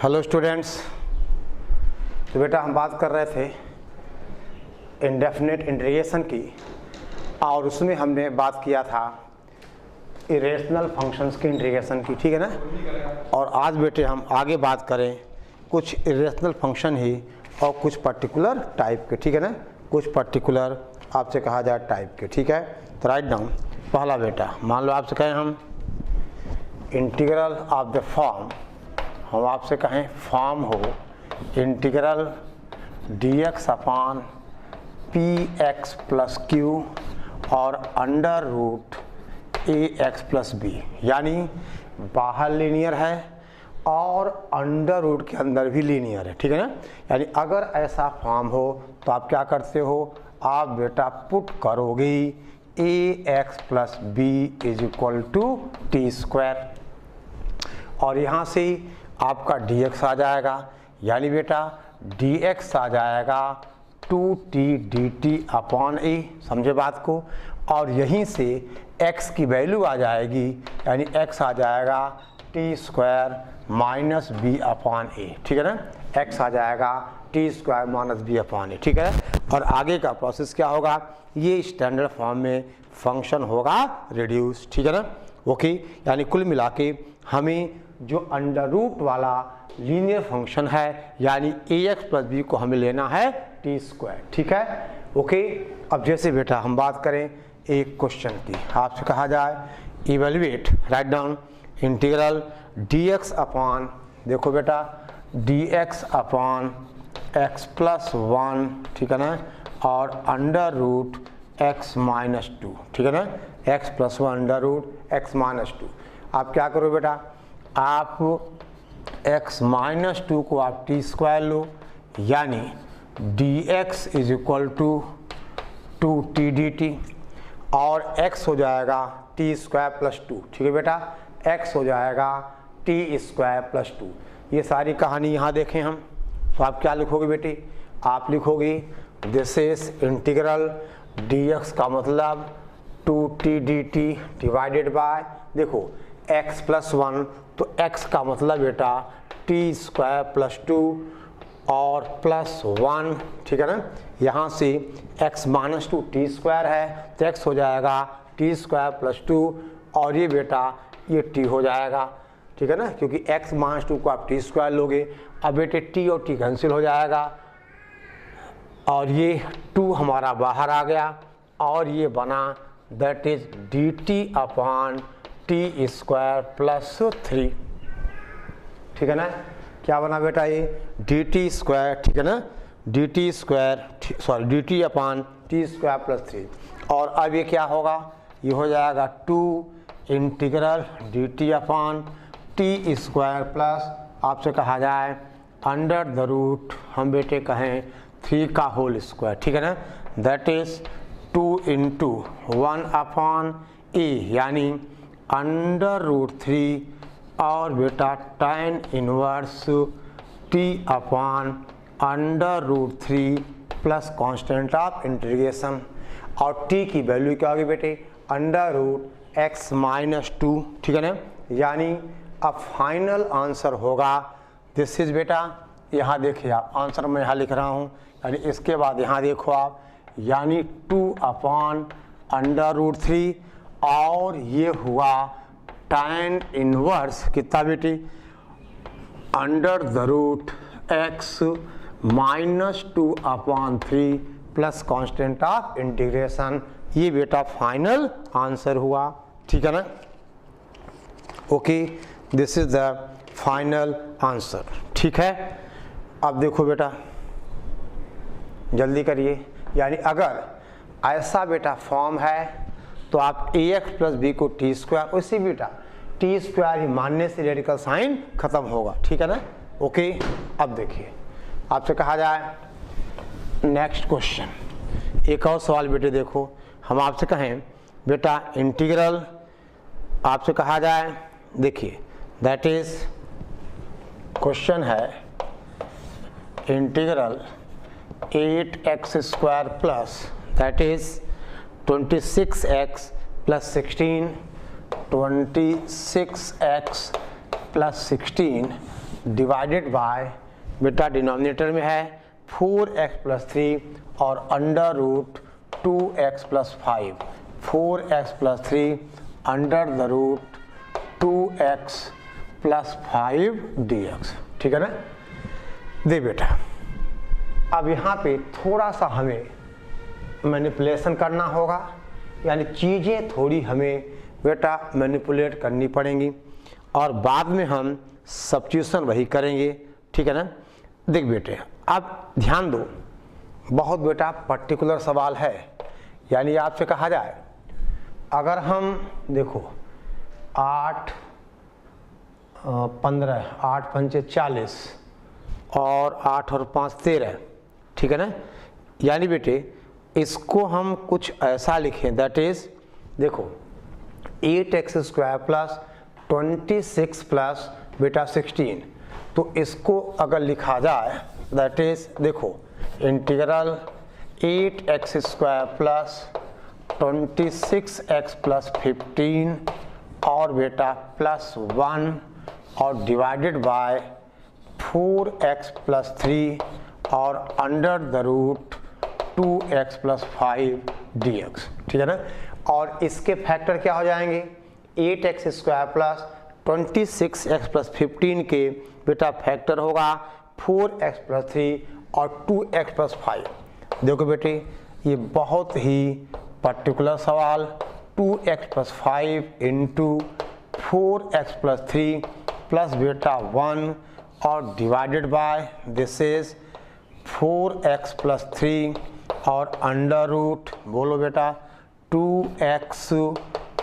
Hello students. तो बेटा हम बात कर रहे थे इंडेफिनिट इंटीग्रेशन की और उसमें हमने बात किया था इरेशनल फंक्शंस के इंटीग्रेशन की, ठीक है ना। और आज बेटे हम आगे बात करें कुछ इरेशनल फंक्शन ही और कुछ पर्टिकुलर टाइप के, ठीक है ना। कुछ पर्टिकुलर आपसे कहा जाए टाइप के, ठीक है। तो राइट डाउन। पहला बेटा मान लो आपसे कहें हम इंटीग्रल ऑफ द फॉर्म, हम आपसे कहें फॉर्म हो integral dx upon P x plus Q और अंडर रूट ए एक्स प्लस बी, यानी बाहर लीनियर है और अंडर रूट के अंदर भी लीनियर है, ठीक है ना। यानी अगर ऐसा फॉर्म हो तो आप क्या करते हो, आप बेटा पुट करोगे A x plus B is equal to T square और यहाँ से आपका dx आ जाएगा, यानी बेटा dx आ जाएगा 2t dt अपॉन ए, समझे बात को। और यहीं से x की वैल्यू आ जाएगी, यानी x आ जाएगा T square minus B upon ए, ठीक है ना। x आ जाएगा T square minus B upon ए, ठीक है। और आगे का प्रोसेस क्या होगा, ये स्टैंडर्ड फॉर्म में फंक्शन होगा रिड्यूस, ठीक है ना। ओके, यानी कुल मिला के हमें जो अंडर रूट वाला लीनियर फंक्शन है यानी ए एक्स प्लस बी को हमें लेना है टी स्क्वायर, ठीक है। ओके, अब जैसे बेटा हम बात करें एक क्वेश्चन की, आपसे कहा जाए evaluate, write down integral dx upon, देखो बेटा dx upon x plus one, ठीक है ना, और under root x minus two, ठीक है ना। X plus one under root x minus two. आप क्या करो बेटा, आप x माइनस टू को आप टी स्क्वायर लो, यानी dx is equal to 2t dt और x हो जाएगा टी स्क्वायर प्लस टू, ठीक है बेटा। x हो जाएगा टी स्क्वायर प्लस टू। ये सारी कहानी यहाँ देखें हम, तो आप क्या लिखोगे बेटे, आप लिखोगे दिस इज इंटीग्रल dx का मतलब 2t dt डिवाइडेड बाय, देखो x प्लस वन तो x का मतलब बेटा टी स्क्वायर प्लस टू और प्लस वन, ठीक है ना। यहाँ से x minus to T square है तो x हो जाएगा टी स्क्वायर प्लस टू और ये बेटा ये t हो जाएगा, ठीक है ना, क्योंकि x माइनस टू को आप टी स्क्वायर लोगे। अब बेटे t और t कैंसिल हो जाएगा और ये 2 हमारा बाहर आ गया और ये बना that is dt upon T square plus 3, ठीक है ना। क्या बना बेटा ये डी टी स्क्वायर, ठीक है ना, D T square sorry D T upon T square plus 3। और अब ये क्या होगा, ये हो जाएगा 2 integral d T upon T square plus आपसे कहा जाए अंडर द रूट, हम बेटे कहें 3 का होल स्क्वायर, ठीक है ना। That is 2 into 1 upon a, यानी अंडर रूट 3 और बेटा tan inverse t upon under root 3 plus constant of integration और t की वैल्यू क्या होगी बेटे under root x minus two, ठीक है ना। यानी अब फाइनल आंसर होगा दिस इज बेटा, यहाँ देखिए आप आंसर मैं यहाँ लिख रहा हूँ, यानी इसके बाद यहाँ देखो आप, यानी 2 अपॉन अंडर रूट 3 और ये हुआ tan इनवर्स कितना बेटी under the root x minus 2 upon 3 plus constant of integration, ये बेटा फाइनल आंसर हुआ, ठीक है ना। Okay, this is the final answer, ठीक है। अब देखो बेटा जल्दी करिए, यानी अगर ऐसा बेटा फॉर्म है तो आप ए एक्स प्लस बी को टी स्क्वायर, उसी बेटा टी स्क्वायर ही मानने से रेडिकल साइन खत्म होगा, ठीक है ना। ओके, अब देखिए आपसे कहा जाए नेक्स्ट क्वेश्चन, एक और सवाल बेटे देखो, हम आपसे कहें बेटा इंटीग्रल, आपसे कहा जाए देखिए दैट इज क्वेश्चन है integral 8x square plus that is 26x plus 16, 26x plus 16 divided by बेटा डिनोमिनेटर में है 4x प्लस 3 और under root 2x plus 5, 4x plus 3 under the root 2x plus 5 dx। ठीक है ना। दे बेटा अब यहाँ पे थोड़ा सा हमें मैनिपुलेशन करना होगा, यानी चीज़ें थोड़ी हमें बेटा मैनिपुलेट करनी पड़ेंगी और बाद में हम सब्स्टिट्यूशन वही करेंगे। ठीक है ना। देख बेटे अब ध्यान दो, बहुत बेटा पर्टिकुलर सवाल है, यानी आपसे कहा जाए अगर हम देखो 8 15 8 पंचे 40 और 8 और 5 13। ठीक है ना। यानी बेटे इसको हम कुछ ऐसा लिखें, दैट इज देखो 8x स्क्वायर प्लस 26 प्लस बेटा 16, तो इसको अगर लिखा जाए दैट इज देखो integral 8x square plus 26x plus 15 और बेटा प्लस 1 और डिवाइडेड बाय 4x प्लस 3 और under the root 2x plus 5 dx। ठीक है ना। और इसके फैक्टर क्या हो जाएंगे, 8x square plus 26x plus 15 के बेटा फैक्टर होगा 4x प्लस 3 और 2x प्लस 5। देखो बेटे ये बहुत ही पर्टिकुलर सवाल, 2x plus 5 into 4x plus 3 plus बेटा 1 और divided by this is 4x plus 3 और अंडर रूट बोलो बेटा 2x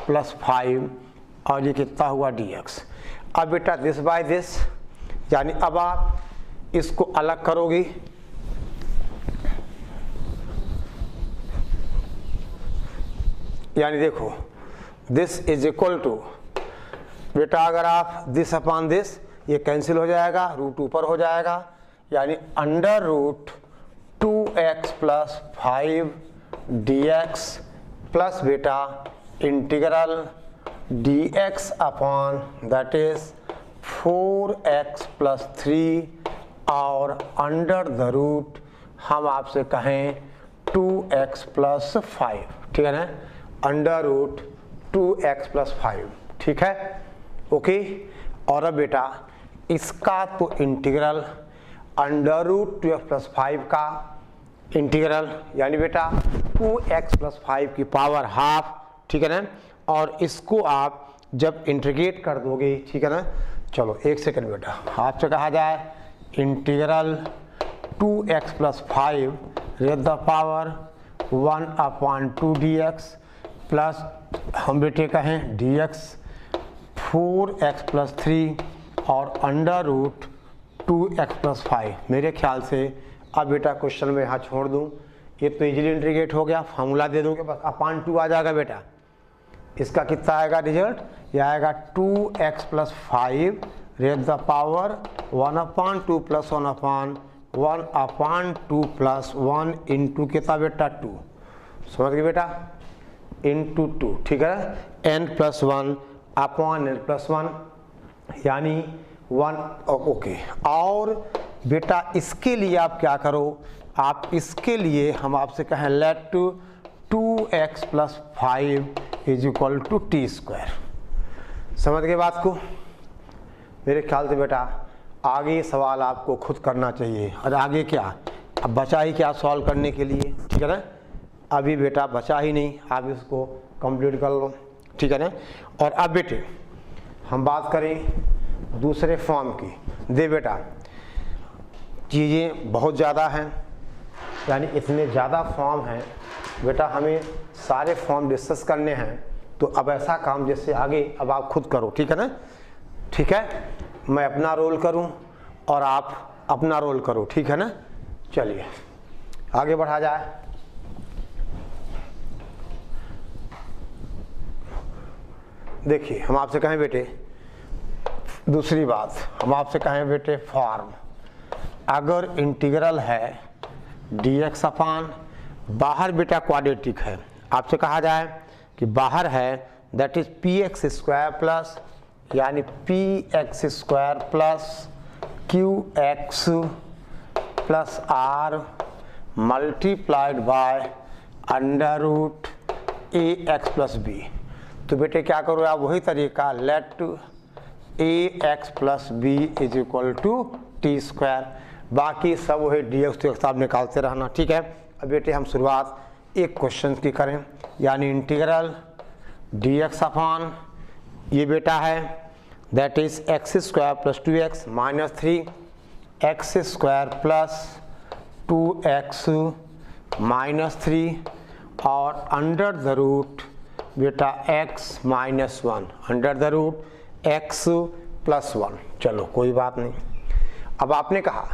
प्लस 5 और ये कितना हुआ dx। अब बेटा दिस बाय दिस, यानी अब आप इसको अलग करोगे, यानी देखो दिस इज इक्वल टू बेटा अगर आप दिस अपॉन दिस ये कैंसिल हो जाएगा, रूट ऊपर हो जाएगा, यानी under root 2x plus 5 dx plus बेटा integral dx upon that is 4x plus 3 और अंडर द रूट हम आपसे कहें 2x प्लस 5। ठीक है ना। Under root 2x plus 5। ठीक है ओके। और अब बेटा इसका तो integral under root 2x plus 5 का इंटीग्रल यानी बेटा 2x प्लस 5 की पावर हाफ। ठीक है ना। और इसको आप जब इंटीग्रेट कर दोगे, ठीक है ना, चलो एक सेकंड बेटा, आपसे कहा जाए integral 2x plus 5 raise the power 1/2 dx plus हम बेटे कहें dx 4x प्लस 3 और अंडर रूट 2x प्लस 5। मेरे ख्याल से अब बेटा क्वेश्चन में यहाँ छोड़ दूँ, ये तो इजीली इंटीग्रेट हो गया, फार्मूला दे दूँगे बस /2 आ जाएगा बेटा। इसका कितना आएगा रिजल्ट, ये आएगा 2x plus 5 raise the power 1/2 plus 1/2 plus 1 into कितना बेटा 2, समझ गए बेटा, इंटू 2। ठीक है। n plus 1 upon n plus 1 यानी 1। ओके। और बेटा इसके लिए आप क्या करो, आप इसके लिए हम आपसे कहें let 2x plus 5 is equal to T square. समझ गए बात को। मेरे ख्याल से बेटा आगे सवाल आपको खुद करना चाहिए, और आगे क्या अब बचा ही क्या सॉल्व करने के लिए। ठीक है ना। अभी बेटा बचा ही नहीं, आप इसको कंप्लीट कर लो। ठीक है ना। और अब बेटे हम बात करें दूसरे फॉर्म की। दे बेटा चीज़ें बहुत ज़्यादा हैं, यानी इतने ज़्यादा फॉर्म हैं बेटा, हमें सारे फॉर्म डिस्कस करने हैं। तो अब ऐसा काम जैसे आगे अब आप खुद करो। ठीक है ना। ठीक है, मैं अपना रोल करूं और आप अपना रोल करो। ठीक है ना। चलिए आगे बढ़ा जाए। देखिए हम आपसे कहें बेटे दूसरी बात, हम आपसे कहें बेटे फॉर्म अगर इंटीग्रल है dx अपान बाहर बेटा क्वाड्रेटिक है, आपसे कहा जाए कि बाहर है that is px square plus यानी px square plus Q x plus r multiplied by under root A x plus B. तो बेटे क्या करो आप, वही तरीका, let a x plus B is equal to T square, बाकी सब वही डी एक्स टी एक्स आप निकालते रहना, ठीक है। अब बेटे हम शुरुआत एक क्वेश्चन की करें, यानी इंटीग्रल डी एक्स अपॉन ये बेटा है that is x square plus 2x minus 3 x square plus 2x minus 3 और अंडर द रूट बेटा x minus 1 under the root x plus 1। चलो कोई बात नहीं। अब आपने कहा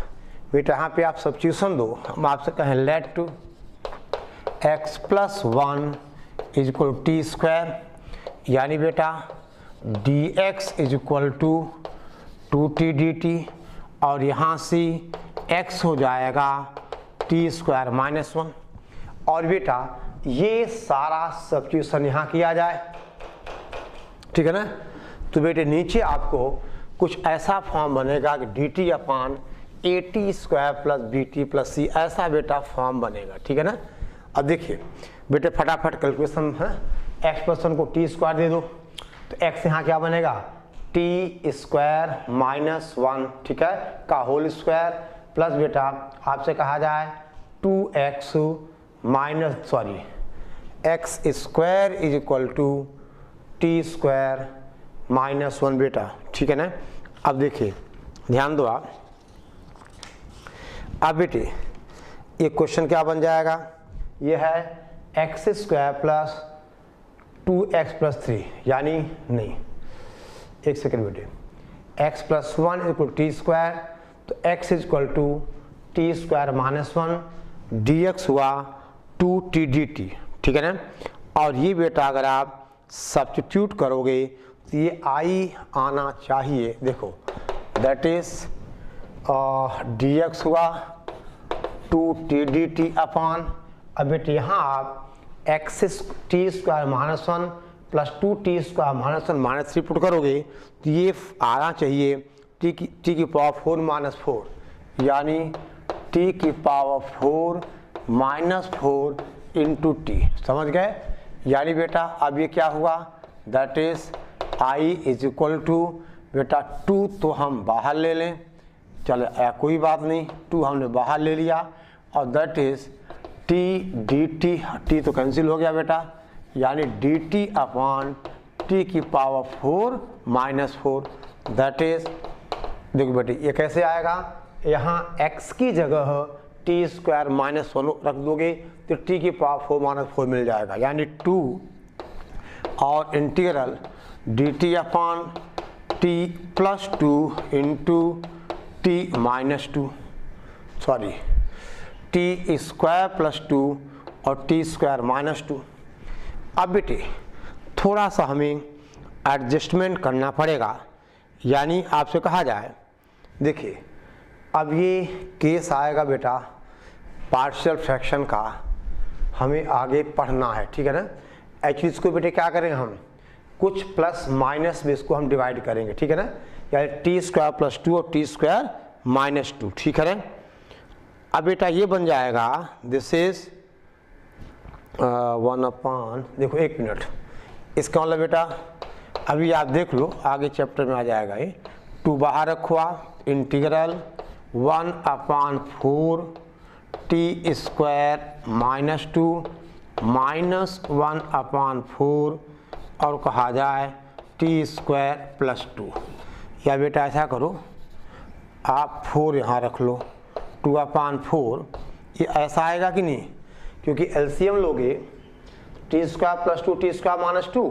बेटा यहाँ पे आप सब्स्टिट्यूशन दो, हम आपसे कहें let x plus 1 is equal t square, यानी बेटा dx is equal to 2t dt और यहाँ से x हो जाएगा टी स्क्वायर माइनस 1। और बेटा ये सारा सब्स्टिट्यूशन यहाँ किया जाए, ठीक है ना। तो बेटे नीचे आपको कुछ ऐसा फॉर्म बनेगा कि D T upon A T square plus B T plus C, ऐसा बेटा फॉर्म बनेगा, ठीक है ना। अब देखिए बेटे फटाफट कैलकुलेशन है, एक्स प्लस 1 को टी स्क्वायर दे दो तो एक्स यहाँ क्या बनेगा टी स्क्वायर माइनस 1, ठीक है, का होल स्क्वायर प्लस बेटा आपसे कहा जाए 2x minus x square is equal to T square minus 1 बेटा, ठीक है ना। अब देखिए ध्यान दो आप, अब बेटे ये क्वेश्चन क्या बन जाएगा, ये है x square plus 2x plus 3, यानी नहीं एक सेकेंड बेटे, x plus 1 equal t square, तो x is equal to T square minus 1 dx हुआ 2t dt, ठीक है ना। और ये बेटा अगर आप सब्स्टिट्यूट करोगे तो ये i आना चाहिए, देखो दैट इज dx हुआ 2t dt अपॉन, अब बेटे यहाँ आप x T square minus 1 plus 2t square minus 1 minus 3 put करोगे तो ये आना चाहिए टी की पावर 4 माइनस 4, यानी टी की पावर 4 माइनस 4 इंटू टी, समझ गए। यानी बेटा अब ये क्या हुआ, that is I is equal to बेटा 2 तो हम बाहर ले लें, चले कोई बात नहीं, 2 हमने बाहर ले लिया और that is T D T, T तो कैंसिल हो गया बेटा, यानी डी टी अपॉन टी की पावर 4 माइनस 4, दैट इज देखो बेटे ये कैसे आएगा, यहाँ x की जगह टी स्क्वायर माइनस 1 रख दोगे तो टी की पावर 4 माइनस 4 मिल जाएगा, यानी 2 और integral d T upon T plus 2 into T minus 2, sorry T square plus 2 और टी स्क्वायर माइनस 2। अब बेटे थोड़ा सा हमें एडजस्टमेंट करना पड़ेगा, यानी आपसे कहा जाए देखिए अब ये केस आएगा बेटा पार्शियल फ्रैक्शन का, हमें आगे पढ़ना है, ठीक है ना। एक्चुअली इसको बेटे क्या करेंगे हम, कुछ प्लस माइनस में इसको हम डिवाइड करेंगे, ठीक है ना, यानी टी स्क्वायर प्लस 2 और टी स्क्वायर माइनस 2, ठीक है ना। अब बेटा ये बन जाएगा दिस इज 1 अपॉन, देखो एक मिनट, इसका मतलब बेटा अभी आप देख लो आगे चैप्टर में आ जाएगा ये, 2 बाहर रखो आप, integral 1 upon 4 T square minus 2 minus 1 upon 4 और कहा जाए टी स्क्वायर प्लस 2, या बेटा ऐसा करो आप 4 यहाँ रख लो, 2 अपॉन 4, ये ऐसा आएगा कि नहीं, क्योंकि एलसीएम लोगे T square plus 2 T square minus 2,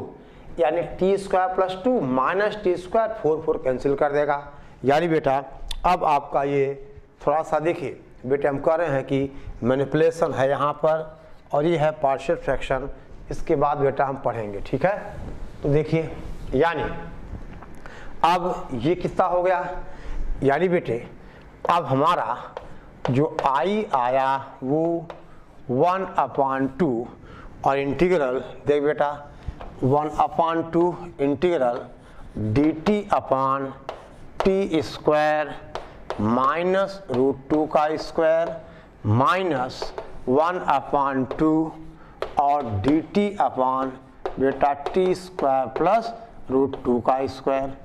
यानी T square plus 2 minus t square 4 cancel कर देगा। यानी बेटा अब आपका ये थोड़ा सा देखिए बेटे हम कह रहे हैं कि मैनिपुलेशन है यहाँ पर और ये है पार्शियल फ्रैक्शन, इसके बाद बेटा हम पढ़ेंगे, ठीक है। तो देखिए यानी अब ये कितना हो गया, यानी बेटे अब हमारा जो आई आया वो 1 अपॉन 2 और इंटीग्रल देख बेटा 1 upon 2 integral d T upon T square minus root 2 का स्क्वायर माइनस 1/2 और dt अपान बेटा t स्क्वायर प्लस रूट 2 का स्क्वायर।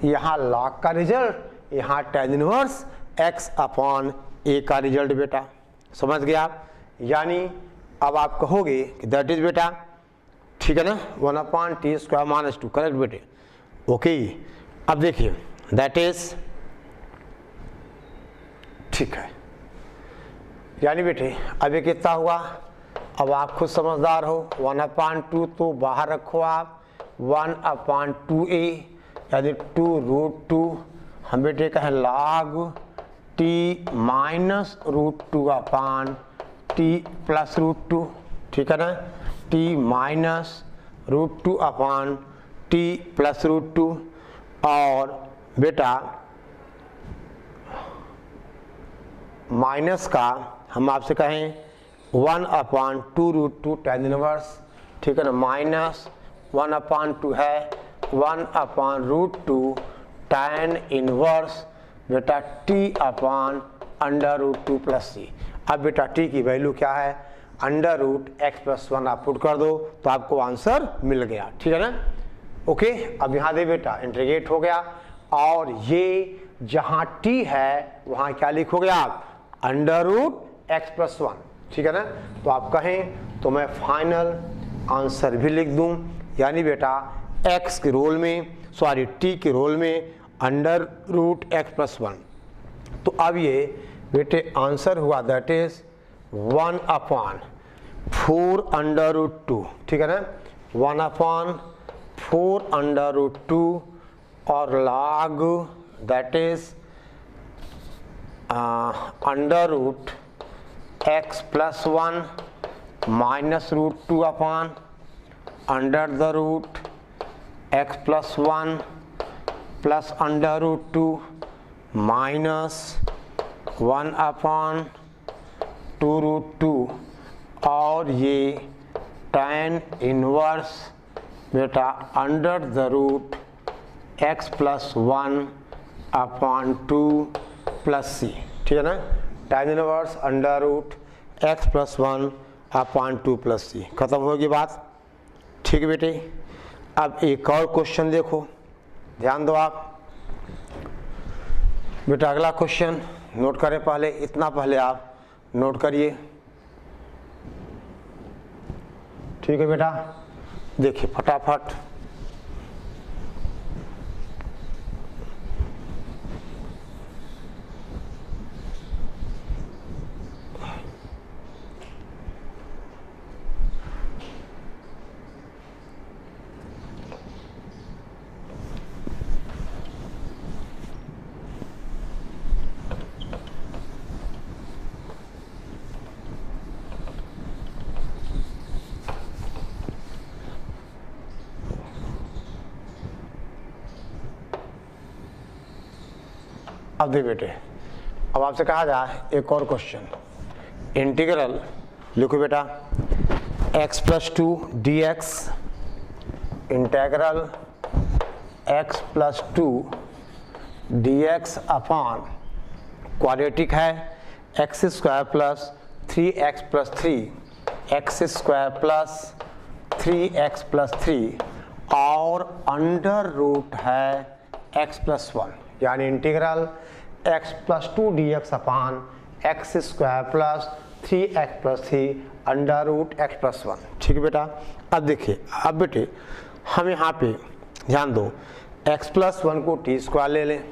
यहाँ log का रिजल्ट, यहाँ tan inverse x upon a का रिजल्ट बेटा, समझ गया आप। यानी अब आप कहोगे कि दैट इज बेटा, ठीक है ना, 1/t स्क्वायर माइनस 2, करेक्ट बेटे, ओके। अब देखिए दैट इज, ठीक है, यानी बेटे अब ये कितना हुआ, अब आप खुद समझदार हो, 1/2 तो बाहर रखो आप, 1/2a यानी 2 रूट 2, हम बेटे कहें log t माइनस रूट 2 अपान t प्लस रूट 2, ठीक है ना, t माइनस रूट 2 अपान t प्लस रूट 2, और बेटा माइनस का हम आपसे कहें 1/2 रूट 2 tan इनवर्स, ठीक है ना, माइनस 1/2 है 1/√2 tan इनवर्स बेटा t upon under root 2 plus c। अब बेटा t की वैल्यू क्या है, अंडर रूट x प्लस 1 आप पुट कर दो तो आपको आंसर मिल गया, ठीक है ना, ओके। अब यहाँ दे बेटा इंटीग्रेट हो गया, और ये जहाँ t है वहाँ क्या लिखोगे आप, अंडर रूट x प्लस 1, ठीक है ना। तो आप कहें तो मैं फाइनल आंसर भी लिख दूं, यानी बेटा x के रोल में, सॉरी t के रोल में अंडर रूट x प्लस 1। तो अब ये बेटे आंसर हुआ दैट इज 1/4 अंडर रूट 2, ठीक है ना, 1/4 अंडर रूट 2 और log that is under root x plus 1 minus root 2 upon under the root x plus 1 plus under root 2 minus 1/2 root 2, और ये tan इनवर्स बेटा under the root x plus 1/2 plus c, ठीक है ना, tan inverse under root x plus 1/2 plus c। खत्म होगी बात, ठीक है बेटे। अब एक और क्वेश्चन देखो, ध्यान दो आप बेटा, अगला क्वेश्चन नोट करें, पहले इतना पहले आप नोट करिए, ठीक है बेटा। देखिए फटाफट, अब दे बेटे, अब आपसे कहा जाए एक और क्वेश्चन, इंटीग्रल लिखो बेटा x plus 2 dx, integral x plus 2 dx upon quadratic है x square plus 3x plus 3 x square plus 3x plus 3 और अंडर रूट है x प्लस 1, यानी integral x plus 2 dx upon x square plus 3x plus 3 under root x plus 1, ठीक है बेटा। अब देखिए, अब बेटे हम यहाँ पे ध्यान दो, x प्लस 1 को t स्क्वायर ले लें।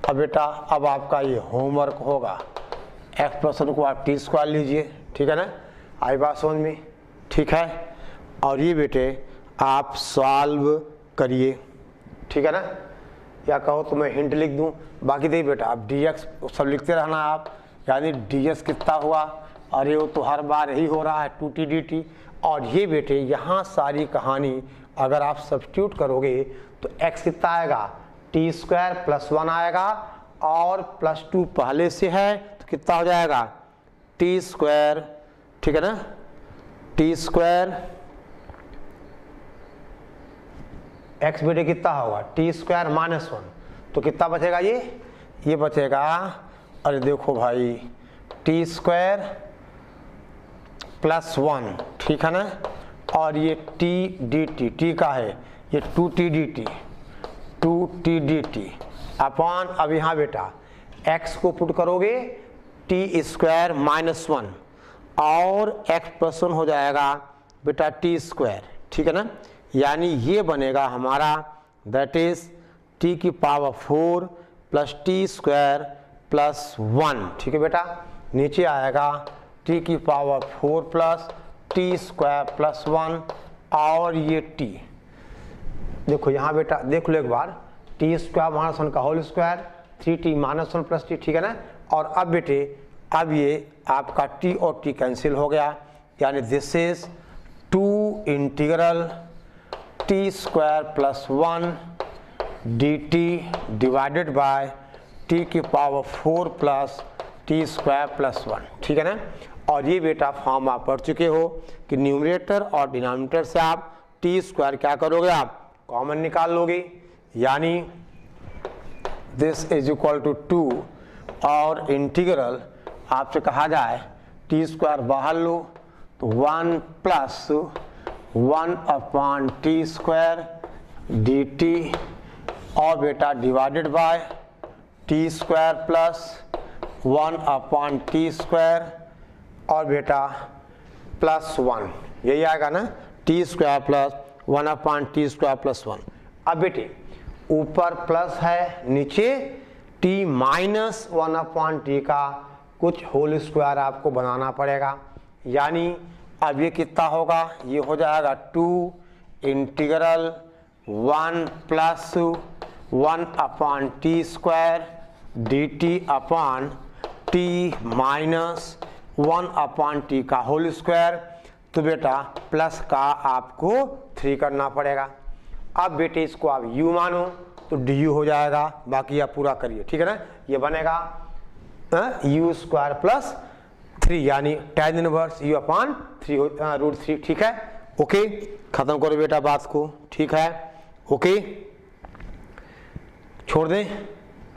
अब बेटा अब आपका ये होमवर्क होगा, x प्लस 1 को आप t स्क्वायर लीजिए, ठीक है ना, आई बात समझ में, ठीक है। और ये बेटे आप सॉल्व करिए, ठीक है ना, या कहो तो मैं हिंट लिख दूं, बाकी देखिए बेटा आप dx सब लिखते रहना आप, यानी ds कितना हुआ, अरे वो तो हर बार यही हो रहा है 2t dt। और ये बेटे यहाँ सारी कहानी अगर आप सब्स्टिट्यूट करोगे तो x कितना आएगा, t स्क्वायर प्लस 1 आएगा, और प्लस 2 पहले से है तो कितना हो जाएगा t स्क्वायर, ठीक है ना, t स्क्वायर x बेटे कितना होगा t स्क्वायर माइनस 1, तो कितना बचेगा ये, ये बचेगा, अरे देखो भाई, टी स्क्वायर प्लस 1, ठीक है ना, और ये टी डी टी, टी का है ये 2t dt, 2t dt upon, अब यहाँ बेटा x को पुट करोगे टी स्क्वायर माइनस 1 और x प्लस 1 हो जाएगा बेटा टी स्क्वायर, ठीक है ना, यानी ये बनेगा हमारा दैट इज t की power 4 plus T square plus 1, ठीक है बेटा, नीचे आएगा t की power 4 plus T square plus 1 और ये t, देखो यहाँ बेटा देख लो एक बार, टी स्क्वायर माइनस 1 का whole square 3t minus 1 plus t, ठीक है ना, और अब बेटे अब ये आपका t और t कैंसिल हो गया, यानी this is 2 integral T square plus 1 dt divided by t की power 4 plus T square plus 1, ठीक है ना, और ये बेटा फॉर्म आप पढ़ चुके हो कि न्यूमरेटर और डिनोमिनेटर से आप टी स्क्वायर क्या करोगे, आप कॉमन निकाल लोगे, यानी दिस इज इक्वल टू 2 और इंटीग्रल आपसे कहा जाए टी स्क्वायर बाहर लो तो 1 plus 1 upon T square D T और बेटा divided by T square plus 1 upon T square और बेटा प्लस 1, यही आएगा ना, T square plus 1 upon T square plus 1। अब बेटे ऊपर प्लस है, नीचे t माइनस 1 अपॉन टी का कुछ होल स्क्वायर आपको बनाना पड़ेगा, यानी अब ये कितना होगा, ये हो जाएगा 2 integral 1 plus 1 upon T square D T upon T minus 1 upon T का होल स्क्वायर, तो बेटा प्लस का आपको 3 करना पड़ेगा। अब बेटे इसको आप u मानो तो du हो जाएगा, बाकी आप पूरा करिए, ठीक है ना, ये बनेगा u स्क्वायर प्लस 3 यानी tan inverse u upon 3 root 3, ठीक है, ओके, खत्म करो बेटा बात को, ठीक है, ओके, छोड़ दें,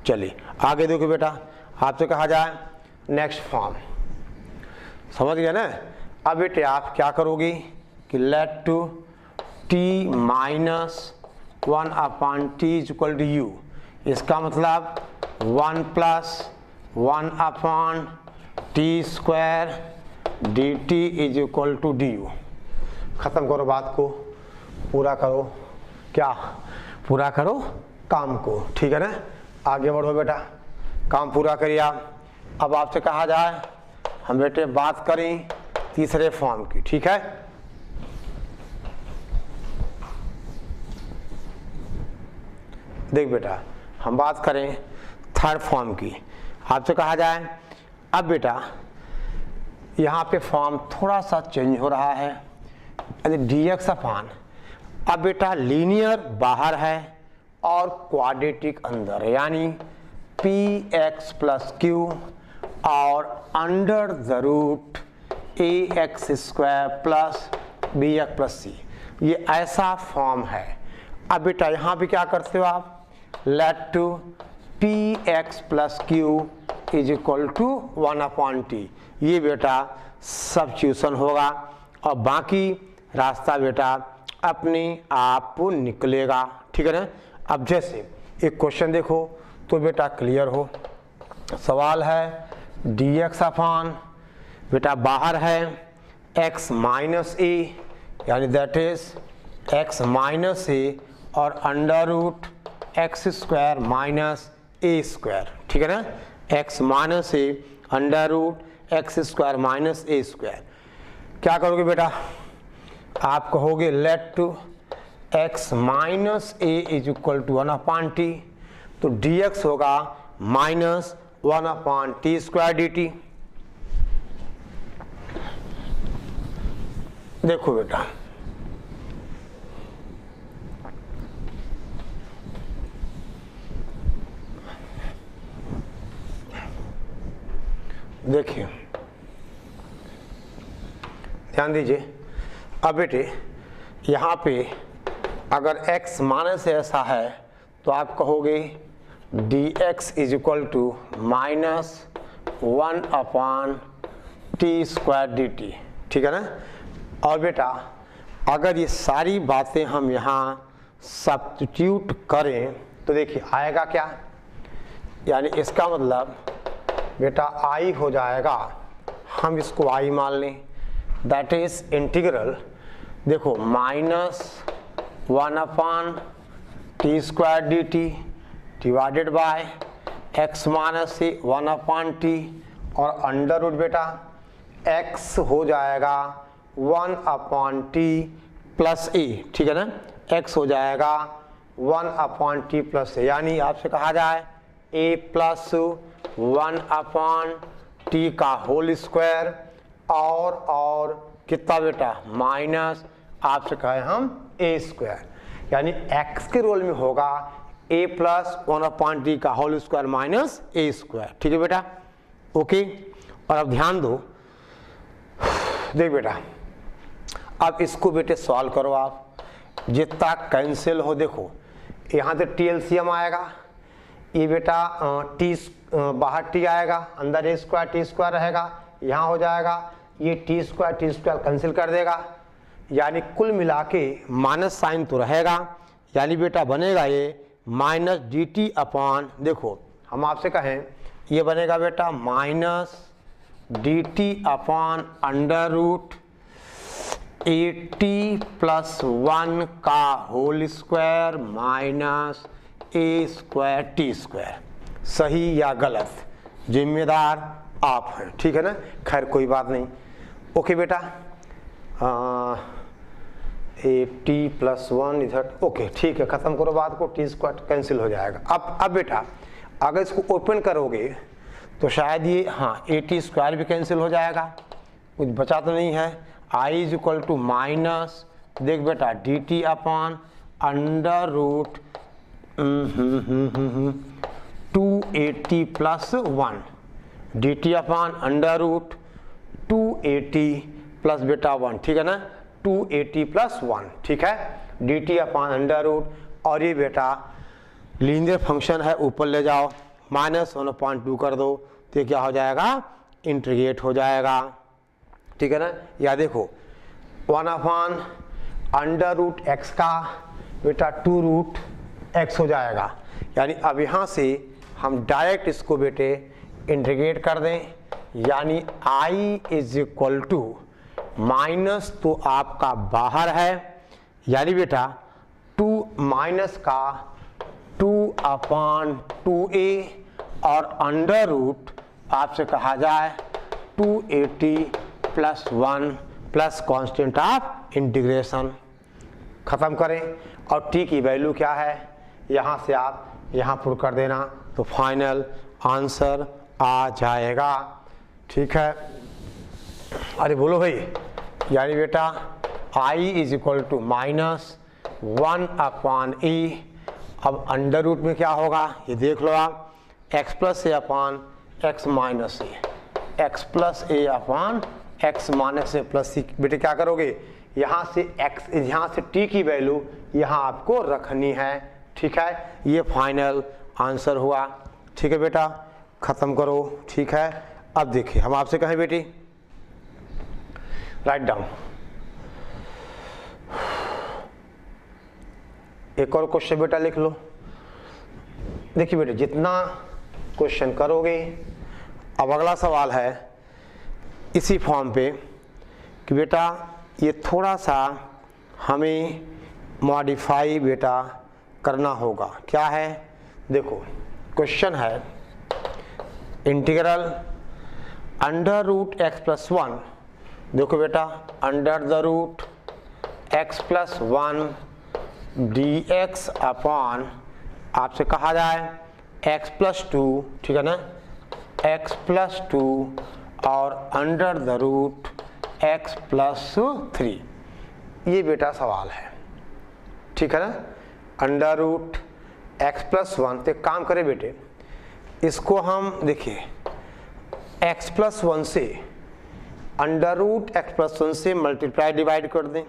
चलिए आगे देखो बेटा, आपसे कहा जाए नेक्स्ट फॉर्म, समझ गया ना। अब बेटे आप क्या करोगे कि let to t minus 1 upon t is equal to u, इसका मतलब 1 plus 1 upon T square D t is equal to d u. खत्म करो बात को, पूरा करो, क्या पूरा करो काम को, ठीक है ना, आगे बढ़ो बेटा, काम पूरा करिए आप। अब आपसे कहा जाए हम बेटे बात करें तीसरे फॉर्म की, ठीक है, देख बेटा हम बात करें थर्ड फॉर्म की। आपसे कहा जाए अब बेटा यहाँ पे फॉर्म थोड़ा सा चेंज हो रहा है, यानी dx अपॉन, अब बेटा लीनियर बाहर है और क्वाड्रेटिक अंदर है, यानी px प्लस क्यू और under the root ax square plus bx plus C, ये ऐसा फॉर्म है। अब बेटा यहाँ पे क्या करते हो आप, let to px plus q is equal to 1 upon t, ये बेटा सब्स्टिट्यूशन होगा और बाकी रास्ता बेटा अपने आप निकलेगा, ठीक है ना। अब जैसे एक क्वेश्चन देखो तो बेटा क्लियर हो, सवाल है dx अपॉन, बेटा बाहर है x माइनस ए, यानी that is x minus A और under root x square minus A square, ठीक है ना, x minus A under root x square minus A square. क्या करोगे बेटा, आप कहोगे let to x minus A is equal to 1 upon T, तो dx होगा minus 1 upon T square D T. देखो बेटा देखिए ध्यान दीजिए, अब बेटे यहाँ पे अगर x माइनस ऐसा है तो आप कहोगे dx is equal to minus 1/t² dt, ठीक है ना। और बेटा अगर ये सारी बातें हम यहाँ सब्स्टिट्यूट करें तो देखिए आएगा क्या, यानी इसका मतलब बेटा i हो जाएगा, हम इसको i मान लें, दैट इज इंटीग्रल, देखो minus 1/t² dt divided by x minus 1/t और अंडर रूट बेटा x हो जाएगा 1/t प्लस a, ठीक है ना। x हो जाएगा 1/t प्लस a, यानी आपसे कहा जाए a प्लस 1/t का होल स्क्वायर और कितना बेटा माइनस आपसे कहे हम a स्क्वायर, यानी x के रोल में होगा a प्लस 1/t का whole square minus a square, ठीक है बेटा, ओके। और अब ध्यान दो, देख बेटा अब इसको बेटे सॉल्व करो आप, जितना कैंसिल हो, देखो यहाँ से TLCM आएगा, ये बेटा बाहर t आएगा, अंदर a स्क्वायर t स्क्वायर रहेगा, यहाँ हो जाएगा ये t स्क्वायर कैंसिल कर देगा, यानी कुल मिला के माइनस साइन तो रहेगा, यानी बेटा बनेगा ये माइनस dt अपॉन, देखो हम आपसे कहें ये बनेगा बेटा minus dt upon under root 80 plus 1 का whole square minus a square t square. सही या गलत जिम्मेदार आप हैं, ठीक है ना, खैर कोई बात नहीं, ओके बेटा। 80 प्लस 1 इधर, ओके ठीक है, खत्म करो बात को, t स्क्वायर कैंसिल हो जाएगा। अब बेटा अगर इसको ओपन करोगे तो शायद ये हाँ 80 स्क्वायर भी कैंसिल हो जाएगा, कुछ बचा तो नहीं है। i is equal to minus, देख बेटा dt upon under root 280 plus 1, dt upon under root 280 plus बेटा 1, ठीक है ना, 280 प्लस 1, ठीक है, dt अपॉन अंडर रूट, और ये बेटा लीनियर फंक्शन है, ऊपर ले जाओ माइनस 1/2 कर दो तो ये क्या हो जाएगा, इंटीग्रेट हो जाएगा, ठीक है ना। या देखो 1/√x का बेटा 2√x हो जाएगा, यानी अब यहाँ से हम डायरेक्ट इसको बेटे इंटीग्रेट कर दें, यानी i is equal to minus तो आपका बाहर है, यानी बेटा 2 माइनस का 2/2a और अंडर रूट आपसे कहा जाए 280 plus 1 plus constant of integration. खत्म करें और t की वैल्यू क्या है यहाँ से आप यहाँ पुट कर देना तो फाइनल आंसर आ जाएगा, ठीक है। अरे बोलो भाई, यानी बेटा i is equal to minus 1/e, अब अंडर रूट में क्या होगा ये देख लो आप, x प्लस ए अपॉन एक्स माइनस ए, एक्स प्लस ए अपॉन एक्स माइनस ए प्लस सी, बेटे क्या करोगे यहाँ से x, यहाँ से t की वैल्यू यहाँ आपको रखनी है, ठीक है, ये फाइनल आंसर हुआ, ठीक है बेटा, खत्म करो, ठीक है। अब देखिए हम आपसे कहें बेटी राइट डाउन, एक और क्वेश्चन बेटा लिख लो। देखिए बेटे जितना क्वेश्चन करोगे, अब अगला सवाल है इसी फॉर्म पे कि बेटा ये थोड़ा सा हमें मॉडिफाई बेटा करना होगा, क्या है देखो क्वेश्चन है integral under root x plus 1, देखो बेटा under the root x plus 1 dx upon आपसे कहा जाए x प्लस 2, ठीक है ना, x प्लस 2 और under the root x plus 3, ये बेटा सवाल है, ठीक है ना, अंडर रूट x प्लस 1। तो काम करें बेटे इसको हम देखिए x प्लस 1 से अंडर रूट x प्लस 1 से मल्टीप्लाई डिवाइड कर दें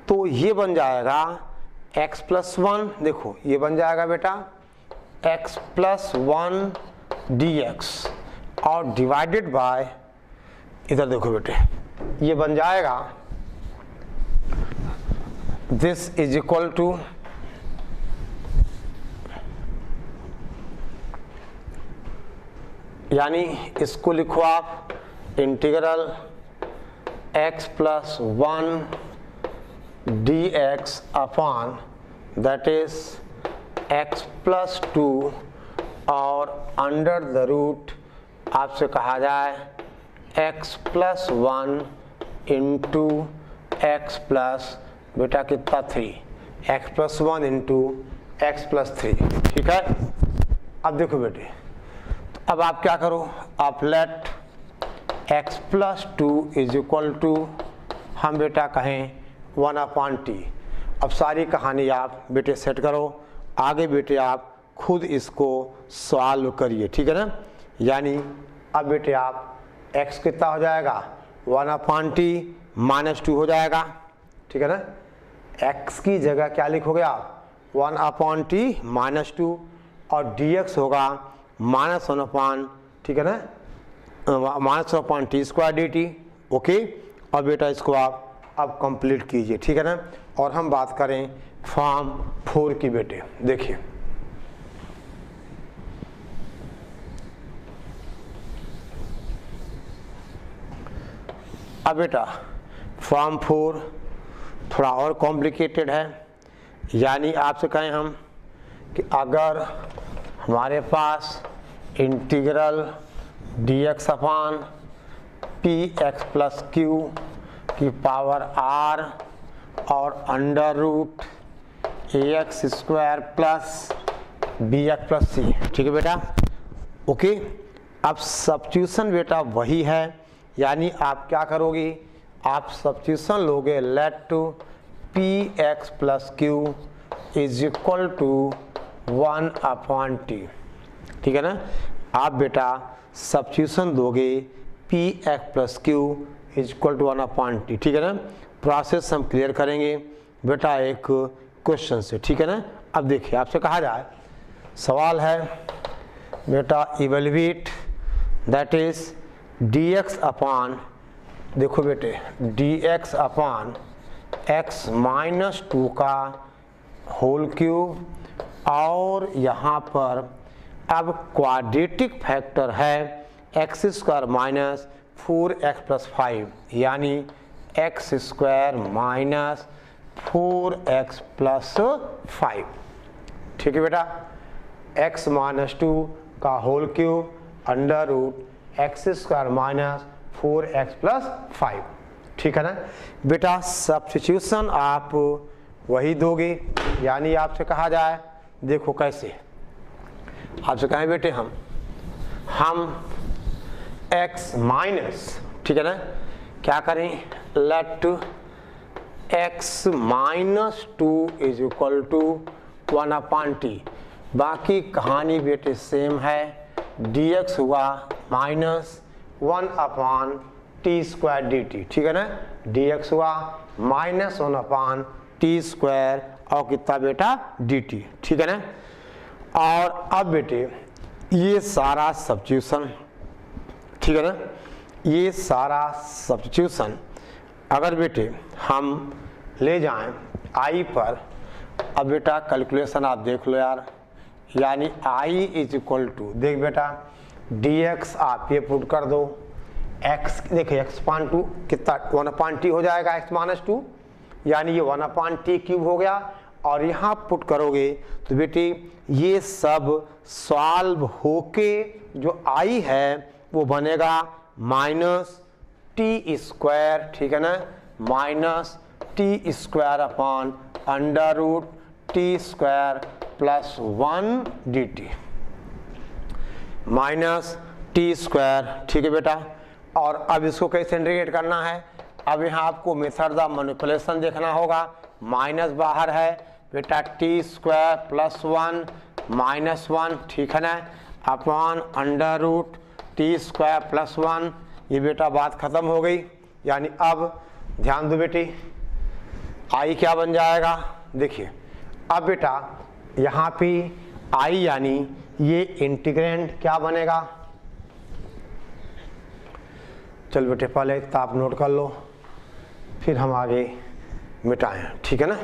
तो ये बन जाएगा x प्लस 1, देखो ये बन जाएगा बेटा x प्लस 1 dx और डिवाइडेड बाय, इधर देखो बेटे, ये बन जाएगा दिस इज इक्वल टू यानी इसको लिखो आप integral x plus 1 dx upon that is x plus 2 और अंडर द रूट आपसे कहा जाए x plus 1 into x plus बेटा कितना 3, x plus 1 into x plus 3, ठीक है। अब देखो बेटे, अब आप क्या करो, आप let x plus 2 is equal to हम बेटा कहें 1/t। अब सारी कहानी आप बेटे सेट करो, आगे बेटे आप खुद इसको सॉल्व करिए, ठीक है ना। यानी अब बेटे आप x कितना हो जाएगा 1/t माइनस 2 हो जाएगा, ठीक है ना। x की जगह क्या लिखोगे आप 1/t माइनस 2 और dx होगा माइनस 1/, ठीक है ना, minus 1/t square dt, okay. और बेटा इसको आप अब कंप्लीट कीजिए, ठीक है ना। और हम बात करें फॉर्म 4 की बेटे, देखिए अब बेटा फॉर्म 4 थोड़ा और कॉम्प्लिकेटेड है। यानी आपसे कहें हम कि अगर हमारे पास integral dx upon px plus Q की पावर r और under root ax square plus bx plus c, ठीक है बेटा, ओके। अब सब्स्टिट्यूशन बेटा वही है, यानी आप क्या करोगे, आप सब्स्टिट्यूशन लोगे let to px plus q is equal to 1/t, ठीक है ना। आप बेटा सब्स्टिट्यूशन दोगे px plus q is equal to 1/t, ठीक है ना। प्रोसेस हम क्लियर करेंगे बेटा एक क्वेश्चन से, ठीक है ना। अब देखिए आपसे कहा जाए, सवाल है बेटा evaluate that is dx upon, देखो बेटे dx अपॉन x माइनस 2 का होल क्यूब और यहाँ पर अब क्वाड्रेटिक फैक्टर है x square minus 4x plus 5, यानी x square minus 4x plus 5, ठीक है बेटा। x माइनस 2 का whole cube under root x square minus 4x plus 5, ठीक है ना बेटा। सब्स्टिट्यूशन आप वही दोगे, यानी आपसे कहा जाए, देखो कैसे आपसे कहें बेटे हम x माइनस, ठीक है ना, क्या करें let x minus 2 is equal to 1/t। बाकी कहानी बेटे सेम है, dx हुआ माइनस 1/t स्क्वायर dt, ठीक है ना। dx हुआ माइनस 1/t स्क्वायर और कितना बेटा dt, ठीक है ना। और अब बेटे ये सारा सब्स्टिट्यूशन, ठीक है ना, ये सारा सब्स्टिट्यूशन अगर बेटे हम ले जाएं i पर, अब बेटा कैलकुलेशन आप देख लो यार, यानी i इज इक्वल टू, देख बेटा dx आप ये पुट कर दो, x देखिए x/2 कितना 1/t हो जाएगा x माइनस 2, यानी ये 1/t क्यूब हो गया। और यहाँ पुट करोगे तो बेटे ये सब सॉल्व होके जो i है वो बनेगा माइनस टी स्क्वायर, ठीक है ना, minus t square upon under root T square plus 1 dt minus t square, ठीक है बेटा। और अब इसको कैसे इंटीग्रेट करना है, अब यहाँ आपको मेथड ऑफ मैनिपुलेशन देखना होगा। माइनस बाहर है बेटा, टी स्क्वायर प्लस 1 माइनस 1, ठीक है ना, upon under root T square plus 1, ये बेटा बात खत्म हो गई। यानी अब ध्यान दो बेटी, आई क्या बन जाएगा, देखिए अब बेटा यहाँ पे आई यानी ये इंटीग्रेंड क्या बनेगा, चल बेटे पहले ताप नोट कर लो फिर हम आगे मिटाएं, ठीक है ना।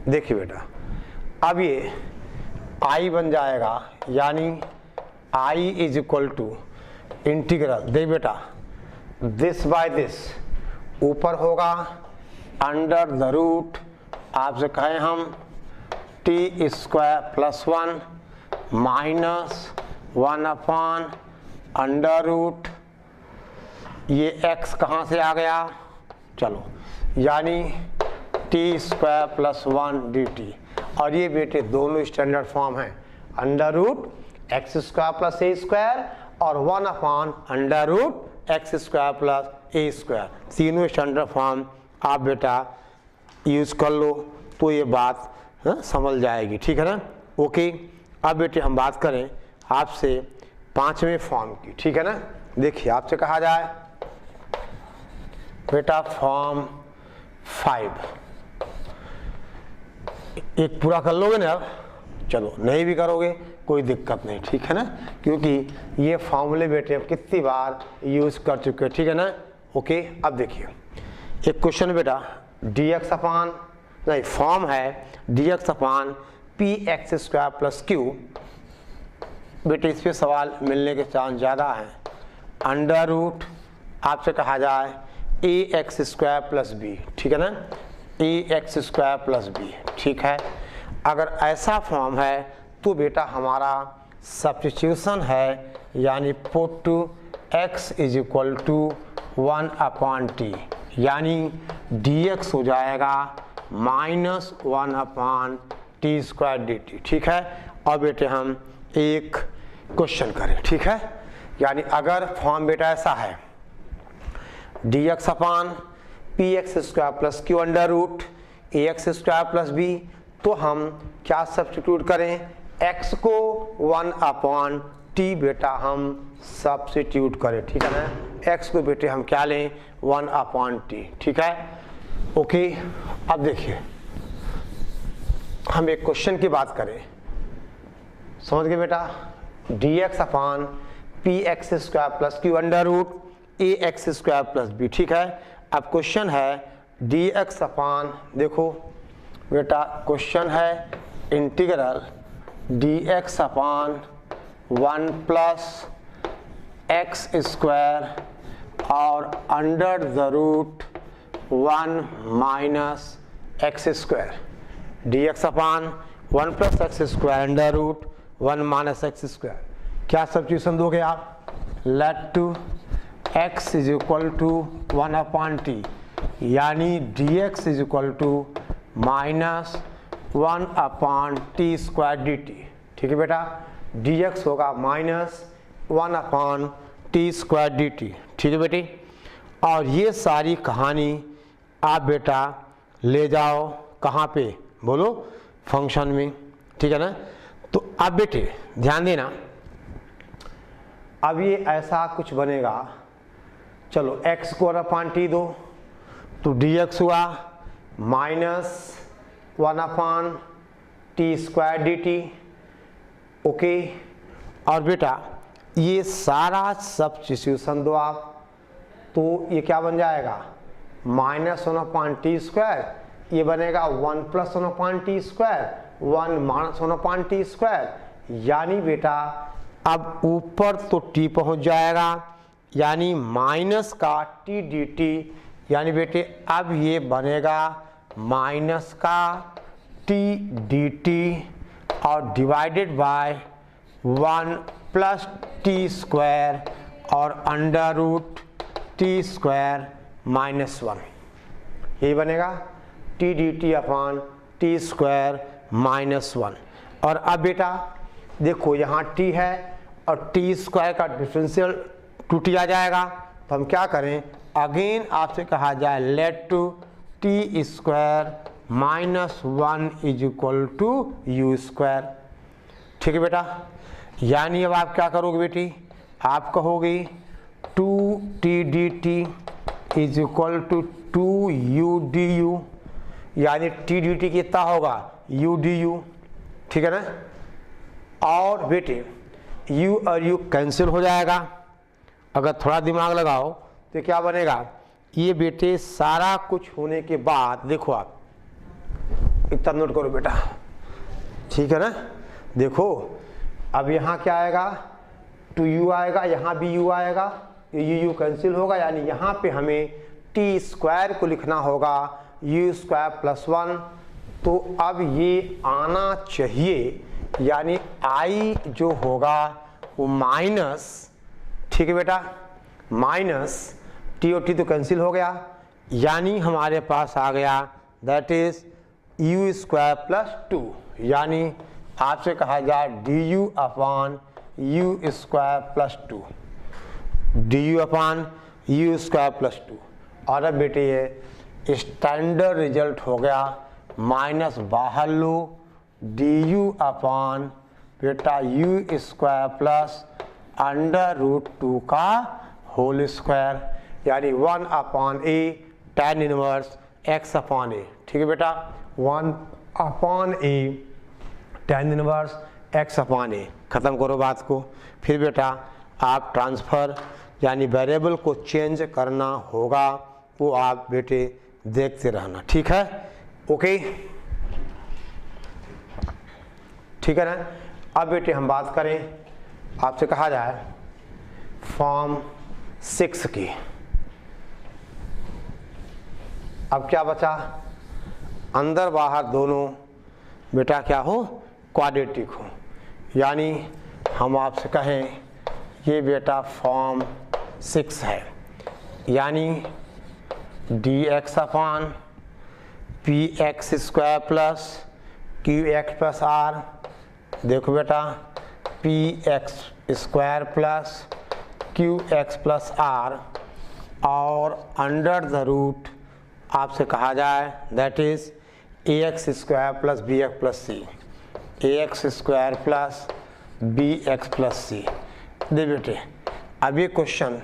देखिए बेटा अब ये आई बन जाएगा यानी आई इज इक्वल टू इंटीग्रल, देख बेटा दिस बाय दिस ऊपर होगा अंडर द रूट, आपसे कहें हम t square plus 1 minus 1 upon under root, ये x कहाँ से आ गया, चलो यानी टी स्क्वायर प्लस 1 dt, और ये बेटे दोनों स्टैंडर्ड फॉर्म हैं, under root x square plus A square और 1 upon under root x square plus A square, तीनों स्टैंडर्ड फॉर्म आप बेटा यूज कर लो तो ये बात समझ जाएगी, ठीक है ना। ओके अब बेटे हम बात करें आपसे पांचवें फॉर्म की, ठीक है ना। देखिए आपसे कहा जाए बेटा फॉर्म 5, एक पूरा कर लोगे ना, चलो नहीं भी करोगे कोई दिक्कत नहीं, ठीक है ना, क्योंकि ये फॉर्मूले बेटे अब कितनी बार यूज कर चुके हैं, ठीक है ना। ओके अब देखिए एक क्वेश्चन बेटा dx अपान नहीं फॉर्म है dx upon P x square plus Q, बेटे इस पे सवाल मिलने के चांस ज़्यादा हैं, अंडर रूट आपसे कहा जाए ए एक्स स्क्वायर प्लस बी, ठीक है ना, ए एक्स स्क्वायर प्लस बी, ठीक है। अगर ऐसा फॉर्म है तो बेटा हमारा सब्स्टिट्यूशन है यानी put to x is equal to 1 upon t, यानी dx हो जाएगा minus 1 upon t square D T, ठीक है। और बेटे हम एक क्वेश्चन करें, ठीक है, यानी अगर फॉर्म बेटा ऐसा है dx upon P x square plus Q under root ए एक्स स्क्वायर प्लस बी, तो हम क्या सब्स्टिट्यूट करें, x को 1 अपॉन टी बेटा हम सब्स्टिट्यूट करें, ठीक है ना, x को बेटे हम क्या लें 1 अपॉन टी, ठीक है। ओके अब देखिए हम एक क्वेश्चन की बात करें, समझ गए बेटा, dx upon P x square plus Q under root ए एक्स स्क्वायर प्लस बी, ठीक है। अब क्वेश्चन है dx अपॉन, देखो बेटा क्वेश्चन है integral dx upon 1 plus X square और under the root 1 minus x square, dx upon 1 plus X square under root 1 minus x square, क्या substitution दोगे आप, let to x is equal to 1 upon T, यानी dx is equal to minus 1 upon T square D T, ठीक है बेटा, dx होगा minus 1 upon T square D T, ठीक है बेटी। और ये सारी कहानी आप बेटा ले जाओ कहाँ पे, बोलो फंक्शन में, ठीक है ना। तो अब बेटे ध्यान देना, अब ये ऐसा कुछ बनेगा, चलो x को 1 अपॉन टी दो तो dx हुआ minus 1 upon T square D T, okay. और बेटा ये सारा सब्स्टिट्यूशन दो आप, तो ये क्या बन जाएगा माइनस 1 अपॉन टी स्क्वायर, ये बनेगा 1 plus 1 upon T square, 1 minus 1 upon T square, यानी बेटा अब ऊपर तो t पहुंच जाएगा, यानी माइनस का टी डी टी, यानी बेटे अब ये बनेगा माइनस का टी डी टी और divided by 1 plus T square और under root T square minus 1, यही बनेगा T D T upon T square minus 1। और अब बेटा देखो यहाँ t है और टी स्क्वायर का डिफरेंशियल 2t आ जाएगा, तो हम क्या करें, अगेन आपसे कहा जाए let to T square minus 1 is equal to U square, ठीक है बेटा। यानी अब आप क्या करोगे बेटी, आप कहोगे 2t dt is equal to 2u du, यानी टी डी टी कितना होगा यू डी यू, ठीक है ना। और बेटे u और u कैंसिल हो जाएगा। अगर थोड़ा दिमाग लगाओ तो क्या बनेगा, ये बेटे सारा कुछ होने के बाद देखो आप इतना नोट करो बेटा, ठीक है ना। देखो अब यहाँ क्या आएगा 2u आएगा, यहाँ भी u आएगा, ये u कैंसिल होगा, यानी यहाँ पे हमें टी स्क्वायर को लिखना होगा u स्क्वायर प्लस 1। तो अब ये आना चाहिए, यानी i जो होगा वो माइनस, ठीक है बेटा, माइनस टी और टी तो कैंसिल हो गया, यानी हमारे पास आ गया that is u square plus 2, यानी आपसे कहा जाए D u upon you square plus 2, D u upon you square plus 2। और अब बेटे ये स्टैंडर्ड रिजल्ट हो गया, माइनस बाहर लो डी यू अपॉन बेटा u square plus under root 2 का होल स्क्वायर, यानी 1 upon a tan inverse x upon ए, ठीक है बेटा, 1 upon a tan inverse x upon a. ख़त्म करो बात को। फिर बेटा आप ट्रांसफ़र यानी वेरिएबल को चेंज करना होगा, वो आप बेटे देखते रहना, ठीक है, ओके, ठीक है ना। अब बेटे हम बात करें, आपसे कहा जाए फॉर्म 6 की। अब क्या बचा, अंदर बाहर दोनों बेटा क्या हो क्वाड्रेटिक हो, यानी हम आपसे कहें ये बेटा फॉर्म 6 है, यानी D x upon P x square plus Q x plus R. देखो बेटा P x square plus Q x plus R और अंडर द रूट आपसे कहा जाए that is A x square plus B x plus C, A x square plus B x plus C. दे बेटे अब ये क्वेश्चन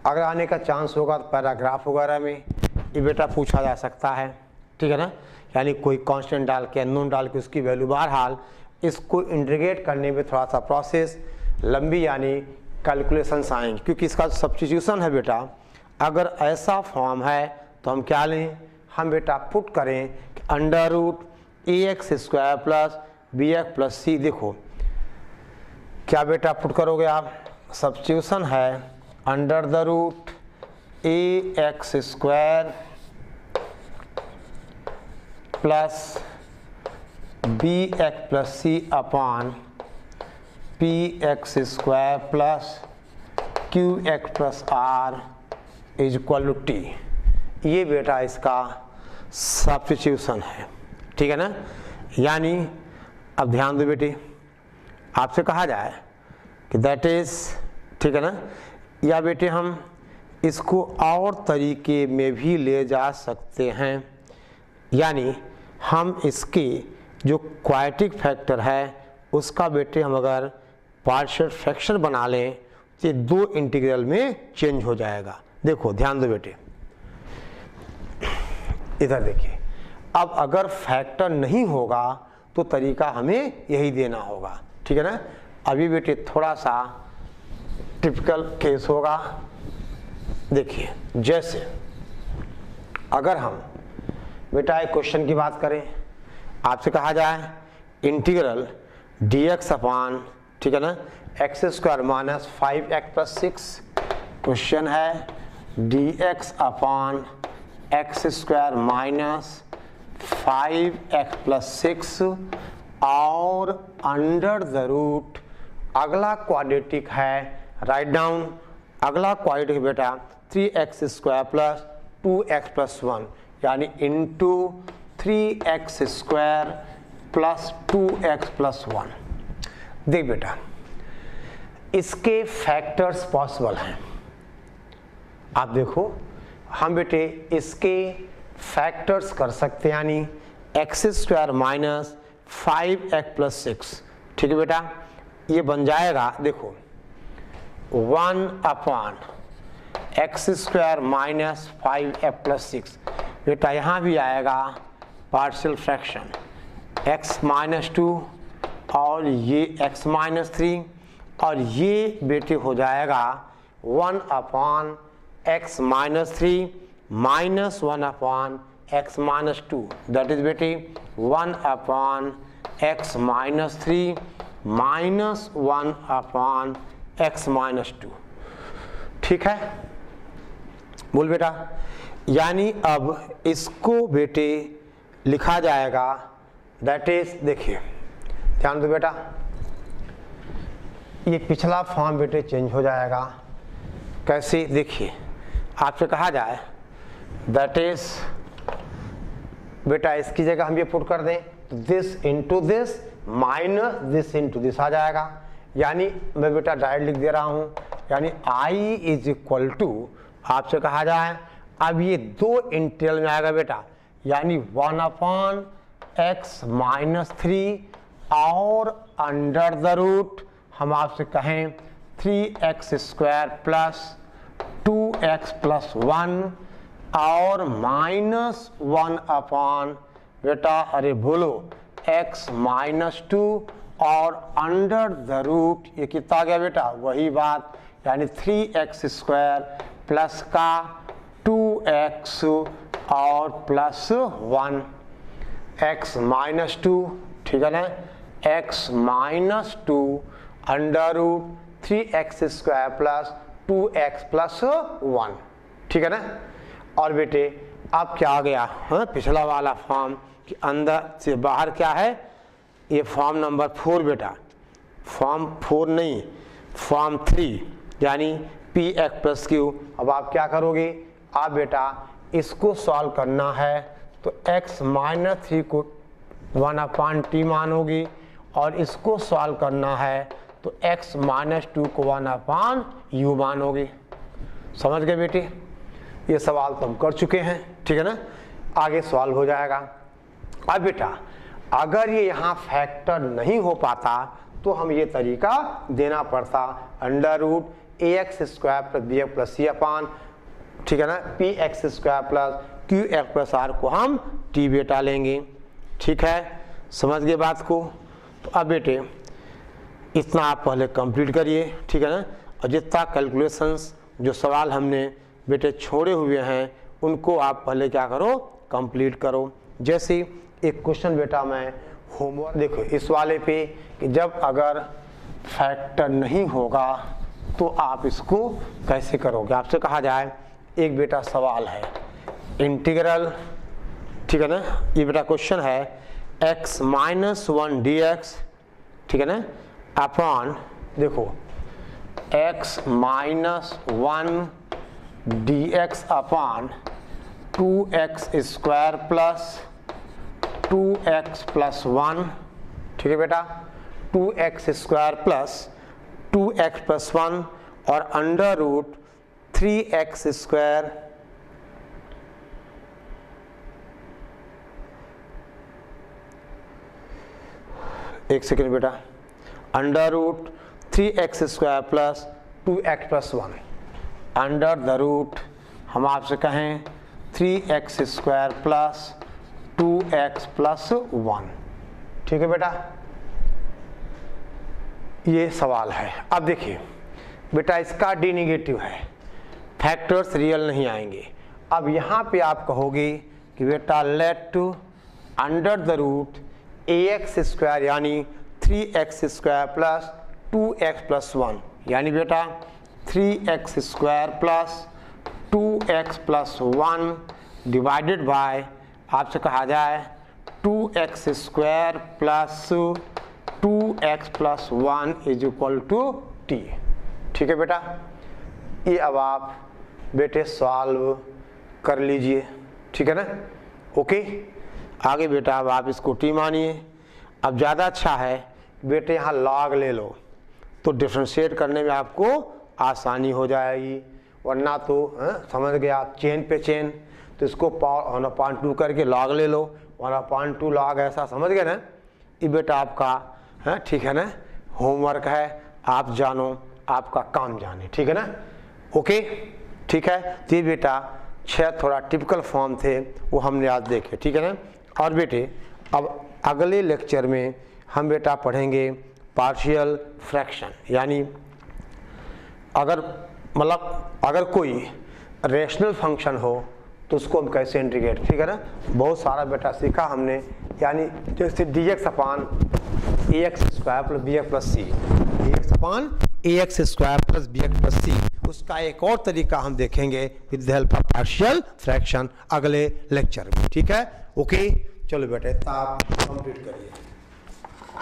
अगर आने का चांस होगा तो पैराग्राफ वगैरह में ये बेटा पूछा जा सकता है, ठीक है ना, यानी कोई कांस्टेंट डाल के अननोन डाल के उसकी वैल्यू। बहरहाल इसको इंटीग्रेट करने में थोड़ा सा प्रोसेस लंबी यानी कैलकुलेशंस आएंगे, क्योंकि इसका सब्स्टिट्यूशन है बेटा। अगर ऐसा फॉर्म है तो हम क्या लें, हम बेटा पुट करें कि अंडर रूट ए x square plus B x plus c. देखो क्या बेटा पुट करोगे आप, सब्स्टिट्यूशन है under the root A x square plus B x plus c upon P x square plus Q x plus r is equal to t. ये बेटा इसका substitution है, ठीक है ना। यानी अब ध्यान दो बेटे, आपसे कहा जाए कि दैट इज, ठीक है ना, या बेटे हम इसको और तरीके में भी ले जा सकते हैं, यानी हम इसके जो क्वाड्रेटिक फैक्टर है उसका बेटे हम अगर पार्शियल फ्रैक्शन बना लें तो ये दो इंटीग्रल में चेंज हो जाएगा। देखो ध्यान दो बेटे, इधर देखिए, अब अगर फैक्टर नहीं होगा तो तरीका हमें यही देना होगा, ठीक है ना। अभी बेटे थोड़ा सा टिपिकल केस होगा। देखिए जैसे अगर हम बेटा एक क्वेश्चन की बात करें, आपसे कहा जाए इंटीग्रल डी एक्स अपॉन, ठीक है ना, x square minus 5x plus 6। Question है d x upon x square minus 5x plus 6 और अंडर द रूट, अगला क्वाड्रेटिक है, राइट डाउन, अगला क्वाड्रेटिक बेटा 3x square plus 2x plus 1, यानी into 3x square plus 2x plus 1। देख बेटा इसके फैक्टर्स पॉसिबल हैं, आप देखो हम बेटे इसके फैक्टर्स कर सकते हैं, यानी x square minus 5x plus 6, ठीक है बेटा, ये बन जाएगा देखो 1 upon x square minus 5x plus 6। बेटा यहाँ भी आएगा पार्शियल फ्रैक्शन x-2 और ये x-3 और ये बेटे हो जाएगा 1/x-3 minus 1/x-2 that is बेटे 1/x-3 माइनस 1/x-2। ठीक है, बोल बेटा। यानी अब इसको बेटे लिखा जाएगा दैट इज, देखिए ध्यान दो बेटा, ये पिछला फॉर्म बेटे चेंज हो जाएगा। कैसे, देखिए आपसे कहा जाए दैट इज बेटा इसकी जगह हम ये पुट कर दें this into this minus this into this आ जाएगा। यानी मैं बेटा डायरेक्ट लिख दे रहा हूं, यानी I इज इक्वल टू, आपसे कहा जाए अब ये दो इंटीग्रल में आएगा बेटा, यानी 1/x-3 और अंडर द रूट हम आपसे कहें 3x² प्लस 2x प्लस 1 और माइनस 1 बेटा, अरे बोलो x-2 और अंडर द रूट ये कितना आ गया बेटा, वही बात, यानी 3x² प्लस का 2x और प्लस 1 x-2, ठीक है ना, x-2 under root 3x² plus 2x plus 1, ठीक है ना। और बेटे अब क्या आ गया, हाँ पिछला वाला फॉर्म कि अंदर से बाहर क्या है, ये फॉर्म नंबर 4 बेटा, फॉर्म 4 नहीं फॉर्म 3 यानी px प्लस क्यू। अब आप क्या करोगे, आप बेटा इसको सॉल्व करना है तो x-3 को 1/t मानोगे और इसको सॉल्व करना है तो x-2 को 1/u मानोगे। समझ गए बेटे, ये सवाल तो हम कर चुके हैं, ठीक है ना, आगे सॉल्व हो जाएगा। अब बेटा अगर ये यहाँ फैक्टर नहीं हो पाता तो हम ये तरीका देना पड़ता, under root ax² plus bx plus c upon, ठीक है ना, px² plus qx plus r को हम t बेटा लेंगे। ठीक है, समझ गए बात को। तो अब बेटे इतना आप पहले कंप्लीट करिए, ठीक है ना, और जितना कैलकुलेशंस जो सवाल हमने बेटे छोड़े हुए हैं उनको आप पहले क्या करो, कंप्लीट करो। जैसे एक क्वेश्चन बेटा मैं होमवर्क, देखो इस वाले पे कि जब अगर फैक्टर नहीं होगा तो आप इसको कैसे करोगे। आपसे कहा जाए एक बेटा सवाल है इंटीग्रल, ठीक है ना, ये बेटा क्वेश्चन है x-1 dx, ठीक है ना, अपॉन देखो x-1 dx upon 2x² plus 2x plus 1, ठीक है बेटा, 2x² प्लस 2x प्लस 1 और अंडर रूट 3x², एक सेकेंड बेटा, under root 3x² plus 2x plus 1 under the root हम आपसे कहें 3x² प्लस 2x प्लस 1, ठीक है बेटा, ये सवाल है। अब देखिए बेटा इसका डी नेगेटिव है, फैक्टर्स रियल नहीं आएंगे। अब यहाँ पे आप कहोगे कि बेटा let to under the root ax² यानी 3x² प्लस 2x प्लस 1, यानी बेटा 3x² plus 2x plus 1 divided by, आपसे कहा जाए 2x² plus 2x plus 1 is equal to t, ठीक है बेटा। ये अब आप बेटे सॉल्व कर लीजिए, ठीक है ना, ओके। आगे बेटा अब आप इसको t मानिए। अब ज़्यादा अच्छा है बेटे यहाँ log ले लो तो डिफ्रेंशिएट करने में आपको आसानी हो जाएगी, वरना तो समझ गया चेन पे चेन, तो इसको 1/2 करके log ले लो, 1/2 log ऐसा, समझ गए ना। ये बेटा आपका है, ठीक है ना, होमवर्क है, आप जानो, आपका काम जाने, ठीक है ना, ओके, ठीक है। तो ये बेटा 6 थोड़ा टिपिकल फॉर्म थे वो हमने आज देखे, ठीक है ना। और बेटे अब अगले लेक्चर में हम बेटा पढ़ेंगे पार्शियल फ्रैक्शन, यानी अगर कोई रेशनल फंक्शन हो तो उसको हम कैसे इंटीग्रेट, ठीक है ना। बहुत सारा बेटा सीखा हमने, यानी जैसे dx upon ax square plus bx plus c, dx upon ax square plus bx plus c, उसका एक और तरीका हम देखेंगे with the help of partial fraction अगले लेक्चर में, ठीक है। ओके, चलो बेटे आप कंप्लीट करिए।